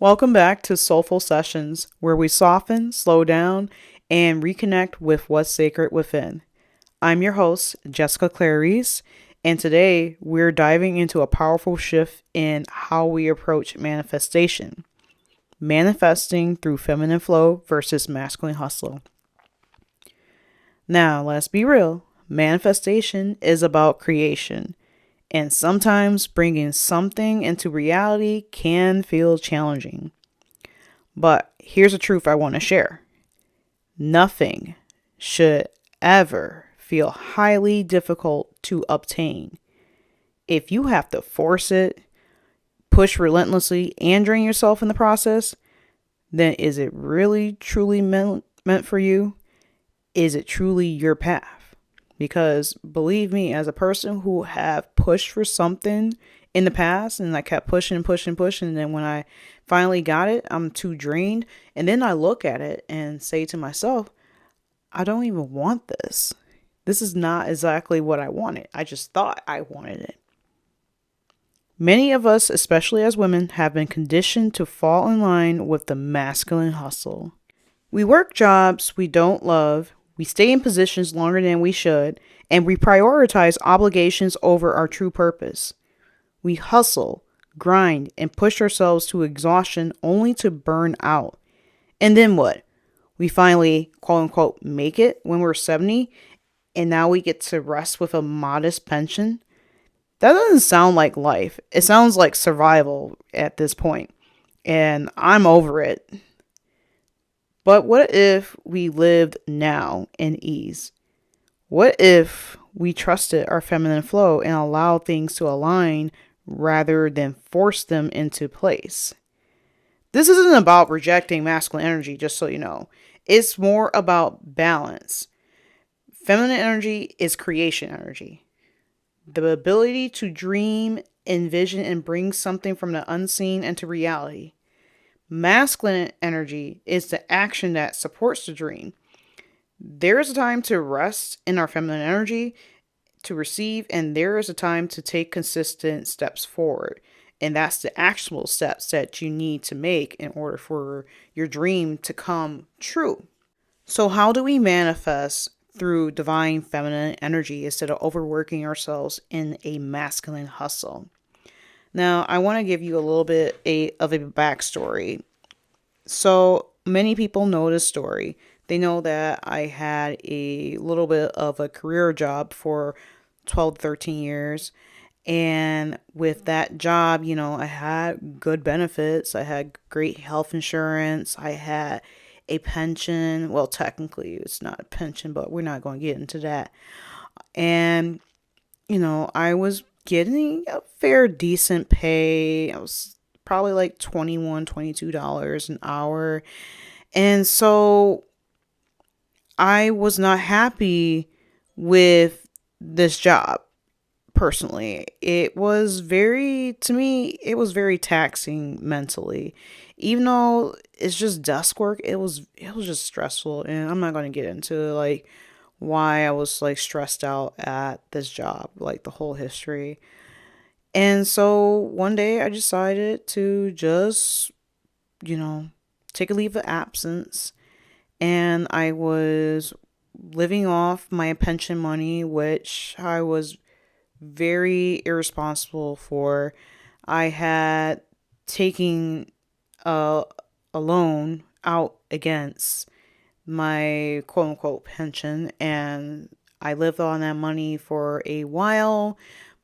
Welcome back to Soulful Sessions, where we soften, slow down, and reconnect with what's sacred within. I'm your host, Jessica Clarice, and today we're diving into a powerful shift in how we approach manifestation. Manifesting through feminine flow versus masculine hustle. Now, let's be real. Manifestation is about creation, and sometimes bringing something into reality can feel challenging. But here's a truth I want to share. Nothing should ever feel highly difficult to obtain. If you have to force it, push relentlessly, and drain yourself in the process, then is it really truly meant for you? Is it truly your path? Because believe me, as a person who have pushed for something in the past and I kept pushing and pushing and pushing, and then when I finally got it, I'm too drained. And then I look at it and say to myself, I don't even want this. This is not exactly what I wanted. I just thought I wanted it. Many of us, especially as women, have been conditioned to fall in line with the masculine hustle. We work jobs we don't love, we stay in positions longer than we should, and we prioritize obligations over our true purpose. We hustle, grind, and push ourselves to exhaustion only to burn out. And then what? We finally, quote unquote, make it when we're 70, and now we get to rest with a modest pension? That doesn't sound like life. It sounds like survival at this point, and I'm over it. But what if we lived now in ease? What if we trusted our feminine flow and allowed things to align rather than force them into place? This isn't about rejecting masculine energy, just so you know. It's more about balance. Feminine energy is creation energy. The ability to dream, envision, and bring something from the unseen into reality. Masculine energy is the action that supports the dream. There is a time to rest in our feminine energy, to receive, and there is a time to take consistent steps forward. And that's the actual steps that you need to make in order for your dream to come true. So, how do we manifest through divine feminine energy instead of overworking ourselves in a masculine hustle? Now, I want to give you a little bit of a backstory. So, many people know this story. They know that I had a little bit of a career job for 12, 13 years. And with that job, I had good benefits. I had great health insurance. I had a pension. Well, technically, it's not a pension, but we're not going to get into that. And, I was getting a fair, decent pay. I was probably like $21, $22 an hour. And so I was not happy with this job personally. To me, it was very taxing mentally. Even though it's just desk work, it was just stressful. And I'm not going to get into like why I was like stressed out at this job, like the whole history. And so one day I decided to just, you know, take a leave of absence. And I was living off my pension money, which I was very irresponsible for. I had taken a, a loan out against my quote unquote pension, and I lived on that money for a while.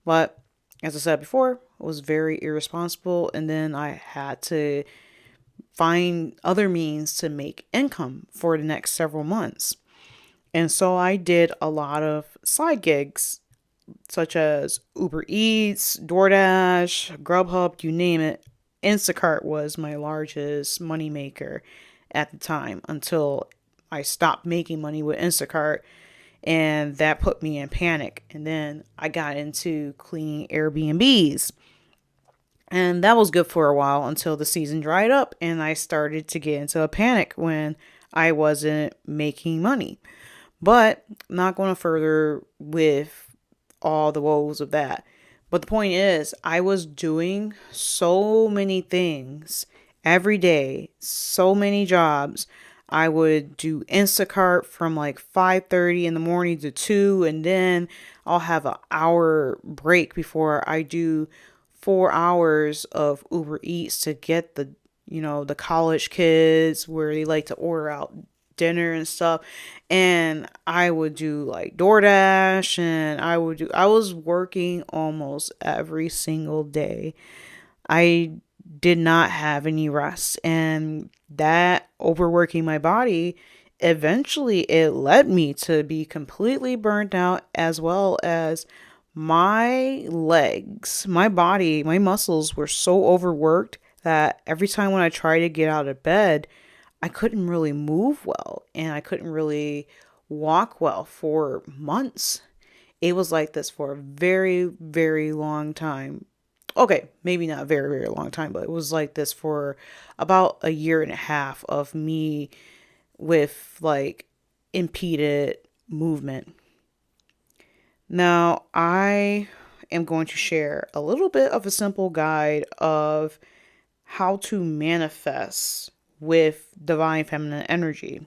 But as I said before, I was very irresponsible, and then I had to find other means to make income for the next several months. And so I did a lot of side gigs, such as Uber Eats, DoorDash, Grubhub, you name it. Instacart was my largest money maker at the time until I stopped making money with Instacart, and that put me in panic. And then I got into cleaning Airbnbs. And that was good for a while until the season dried up and I started to get into a panic when I wasn't making money. But I'm not going to further with all the woes of that. But the point is, I was doing so many things every day, so many jobs. I would do Instacart from like 5:30 in the morning to 2, and then I'll have an hour break before I do 4 hours of Uber Eats to get the college kids where they like to order out dinner and stuff. And I would do like DoorDash, and I was working almost every single day. I did not have any rest, and that overworking my body, eventually it led me to be completely burnt out, as well as my legs, my body, my muscles were so overworked that every time when I tried to get out of bed, I couldn't really move well, and I couldn't really walk well for months. It was like this for a very, very long time. Okay, maybe not a very, very long time, but it was like this for about a year and a half of me with like impeded movement. Now, I am going to share a little bit of a simple guide of how to manifest with divine feminine energy.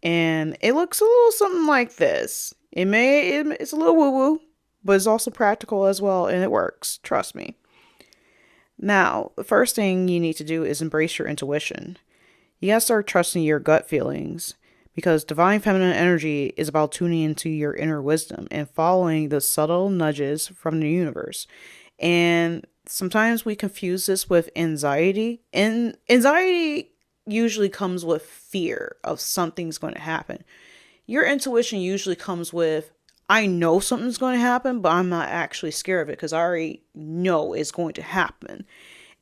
And it looks a little something like this. It's a little woo woo, but it's also practical as well, and it works. Trust me. Now, the first thing you need to do is embrace your intuition. You gotta start trusting your gut feelings, because divine feminine energy is about tuning into your inner wisdom and following the subtle nudges from the universe. And sometimes we confuse this with anxiety, and anxiety usually comes with fear of something's going to happen. Your intuition usually comes with, I know something's going to happen, but I'm not actually scared of it because I already know it's going to happen.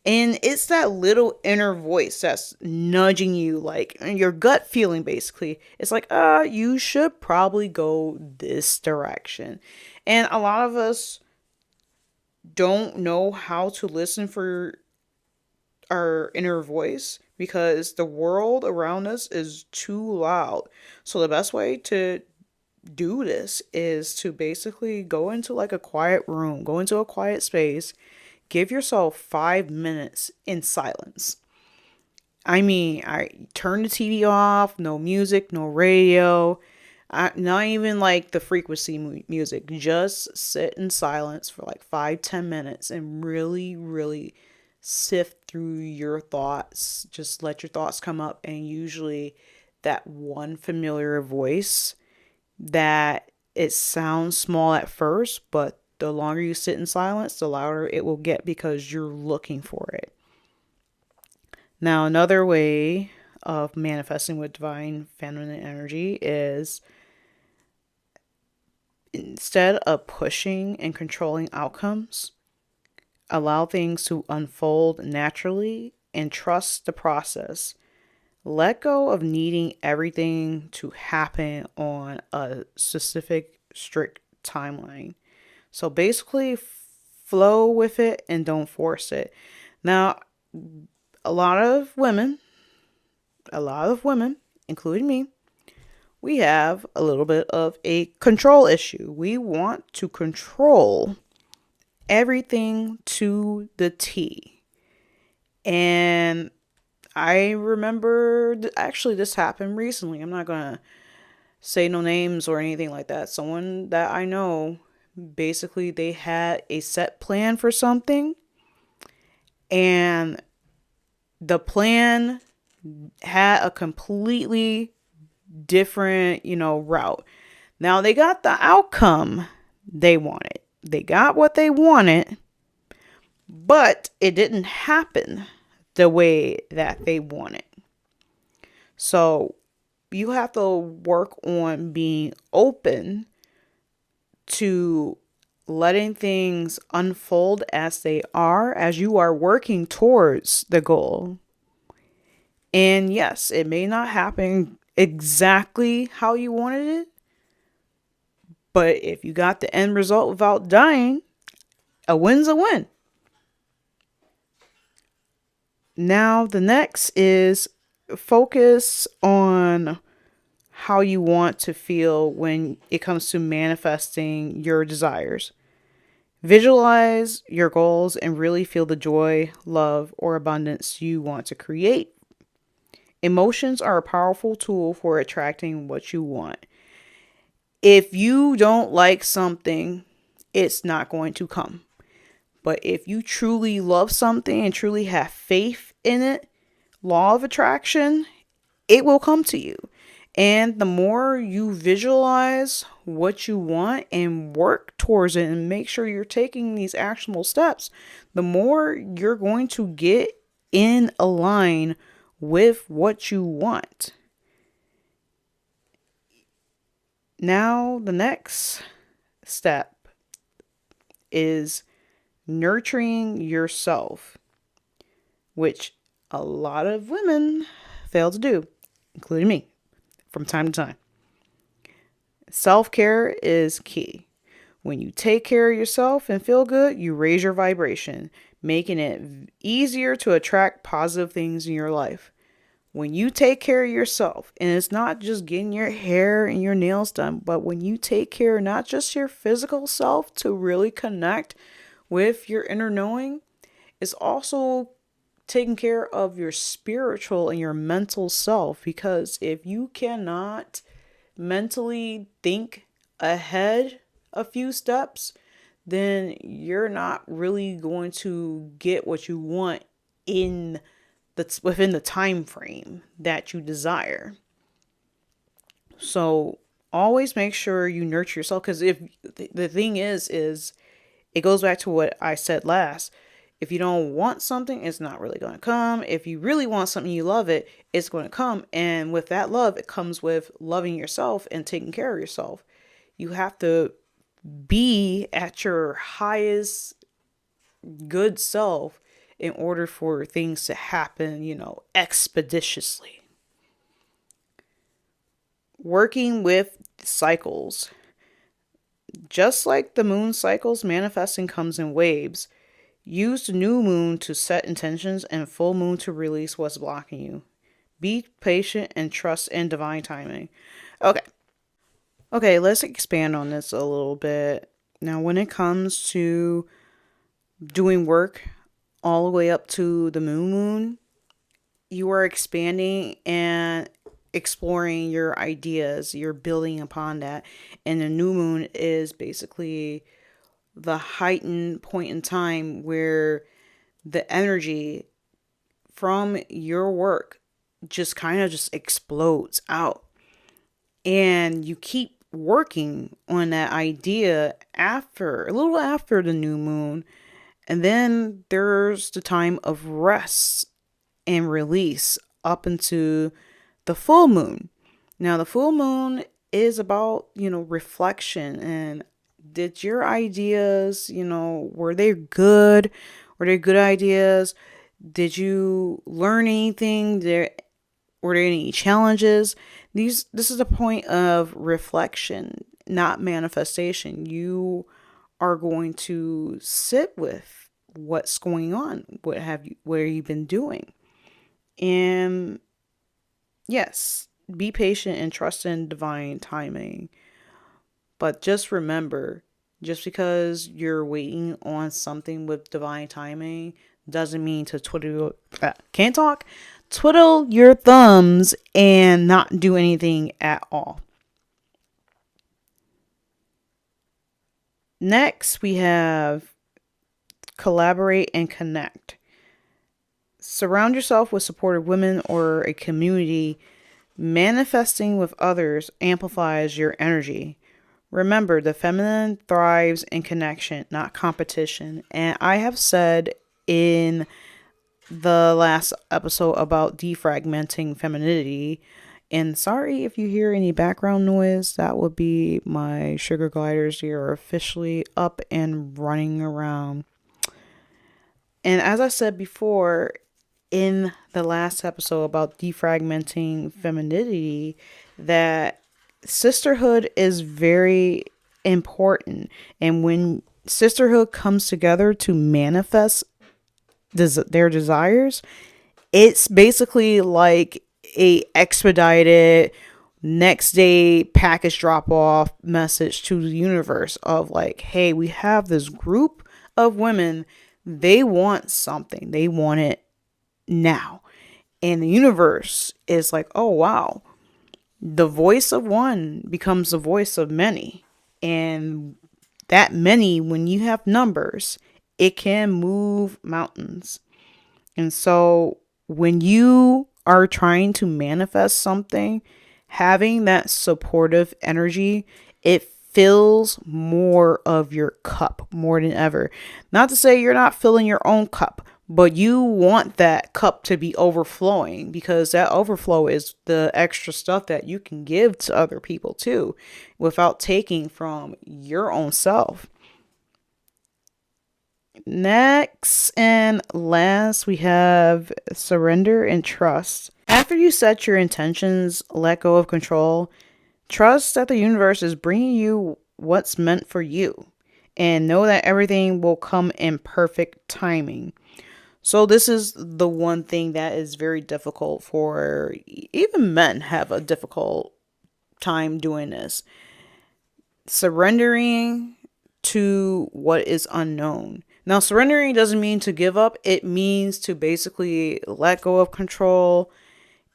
And it's that little inner voice that's nudging you, like your gut feeling basically. It's like, you should probably go this direction. And a lot of us don't know how to listen for our inner voice because the world around us is too loud. So the best way to do this is to basically go into like a quiet room, go into a quiet space, give yourself 5 minutes in silence. I mean, I turn the TV off, no music, no radio, not even like the frequency music. Just sit in silence for like 5-10 minutes and really, really sift through your thoughts. Just let your thoughts come up, and usually that one familiar voice that it sounds small at first, but the longer you sit in silence, the louder it will get because you're looking for it. Now, another way of manifesting with divine feminine energy is, instead of pushing and controlling outcomes, allow things to unfold naturally and trust the process. Let go of needing everything to happen on a specific, strict timeline. So basically, flow with it and don't force it. Now, a lot of women, including me, we have a little bit of a control issue. We want to control everything to the T. And I remember, actually, this happened recently. I'm not going to say no names or anything like that. Someone that I know, basically, they had a set plan for something, and the plan had a completely different, route. Now they got the outcome they wanted. They got what they wanted, but it didn't happen the way that they wanted. So you have to work on being open to letting things unfold as they are, as you are working towards the goal. And yes, it may not happen exactly how you wanted it, but if you got the end result without dying, a win's a win. Now, the next is focus on how you want to feel when it comes to manifesting your desires. Visualize your goals and really feel the joy, love, or abundance you want to create. Emotions are a powerful tool for attracting what you want. If you don't like something, it's not going to come. But if you truly love something and truly have faith in it, law of attraction, it will come to you. And the more you visualize what you want and work towards it and make sure you're taking these actionable steps, the more you're going to get in a line with what you want. Now, the next step is nurturing yourself, which a lot of women fail to do, including me, from time to time. Self-care is key. When you take care of yourself and feel good, you raise your vibration, making it easier to attract positive things in your life. When you take care of yourself, and it's not just getting your hair and your nails done, but when you take care of not just your physical self to really connect with your inner knowing, it's also taking care of your spiritual and your mental self. Because if you cannot mentally think ahead a few steps, then you're not really going to get what you want in that's within the time frame that you desire. So always make sure you nurture yourself, because if the thing is it goes back to what I said last. If you don't want something, it's not really going to come. If you really want something, you love it, it's going to come. And with that love, it comes with loving yourself and taking care of yourself. You have to be at your highest good self in order for things to happen, expeditiously. Working with cycles. Just like the moon cycles, manifesting comes in waves. Use the new moon to set intentions and full moon to release what's blocking you. Be patient and trust in divine timing. Okay, let's expand on this a little bit. Now, when it comes to doing work all the way up to the moon, you are expanding and exploring your ideas. You're building upon that. And the new moon is basically the heightened point in time where the energy from your work just kind of just explodes out. And you keep working on that idea a little after the new moon. And then there's the time of rest and release up into the full moon. Now, the full moon is about, reflection. And did your ideas, were they good? Were they good ideas? Did you learn anything? Were there any challenges? This is a point of reflection, not manifestation. You are going to sit with what's going on. What have you been doing? And yes, be patient and trust in divine timing. But just remember, just because you're waiting on something with divine timing doesn't mean to twiddle your thumbs and not do anything at all. Next, we have collaborate and connect. Surround yourself with supportive women or a community. Manifesting with others amplifies your energy. Remember, the feminine thrives in connection, not competition. And I have said in the last episode about defragmenting femininity, and sorry if you hear any background noise, that would be my sugar gliders. They are officially up and running around. And as I said before in the last episode about defragmenting femininity, that sisterhood is very important. And when sisterhood comes together to manifest their desires, it's basically like a expedited Next day, package drop off message to the universe of like, hey, we have this group of women. They want something, they want it now. And the universe is like, oh, wow. The voice of one becomes the voice of many. And that many, when you have numbers, it can move mountains. And so when you are trying to manifest something, having that supportive energy, it fills more of your cup more than ever. Not to say you're not filling your own cup, but you want that cup to be overflowing, because that overflow is the extra stuff that you can give to other people too, without taking from your own self. Next and last, we have surrender and trust. After you set your intentions, let go of control, trust that the universe is bringing you what's meant for you, and know that everything will come in perfect timing. So this is the one thing that is very difficult for even men have a difficult time doing this. Surrendering to what is unknown. Now, surrendering doesn't mean to give up. It means to basically let go of control.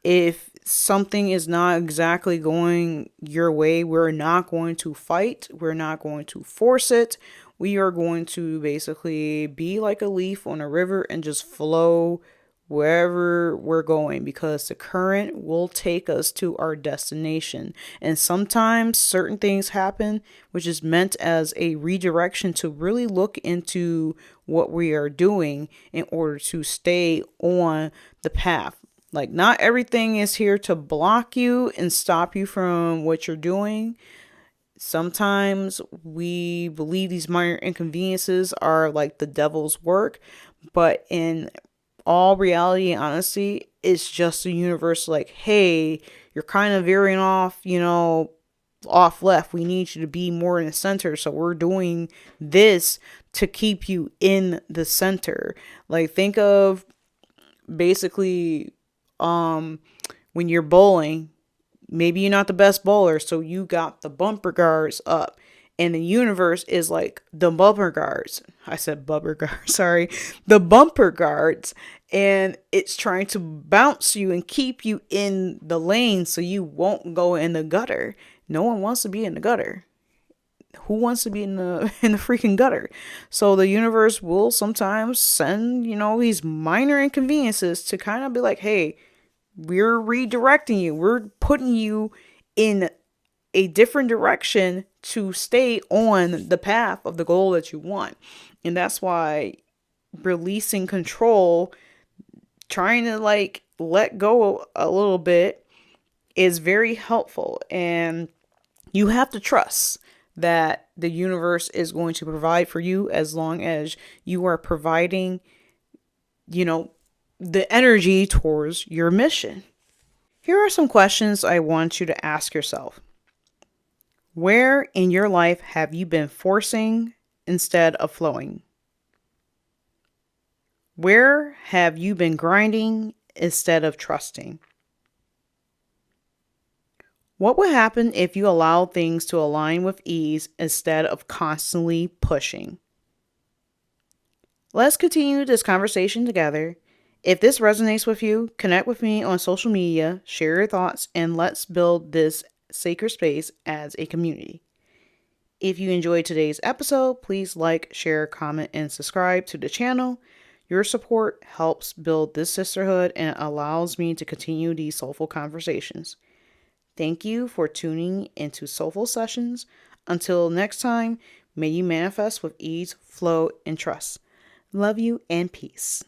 If something is not exactly going your way, we're not going to fight. We're not going to force it. We are going to basically be like a leaf on a river and just flow wherever we're going, because the current will take us to our destination. And sometimes certain things happen, which is meant as a redirection to really look into what we are doing in order to stay on the path. Like, not everything is here to block you and stop you from what you're doing. Sometimes we believe these minor inconveniences are like the devil's work, but in all reality and honesty, it's just the universe like, hey, you're kind of veering off, off left. We need you to be more in the center. So we're doing this to keep you in the center. Like, think of basically when you're bowling, maybe you're not the best bowler, so you got the bumper guards up. And the universe is like the bumper guards. I said bumper guards, sorry. The bumper guards. And it's trying to bounce you and keep you in the lane so you won't go in the gutter. No one wants to be in the gutter. Who wants to be in the freaking gutter? So the universe will sometimes send, these minor inconveniences to kind of be like, hey, we're redirecting you. We're putting you in a different direction to stay on the path of the goal that you want. And that's why releasing control, trying to like let go a little bit, is very helpful. And you have to trust that the universe is going to provide for you, as long as you are providing, the energy towards your mission. Here are some questions I want you to ask yourself. Where in your life have you been forcing instead of flowing? Where have you been grinding instead of trusting? What would happen if you allowed things to align with ease instead of constantly pushing? Let's continue this conversation together. If this resonates with you, connect with me on social media, share your thoughts, and let's build this sacred space as a community. If you enjoyed today's episode, please like, share, comment, and subscribe to the channel. Your support helps build this sisterhood and allows me to continue these soulful conversations. Thank you for tuning into Soulful Sessions. Until next time, may you manifest with ease, flow, and trust. Love you and peace.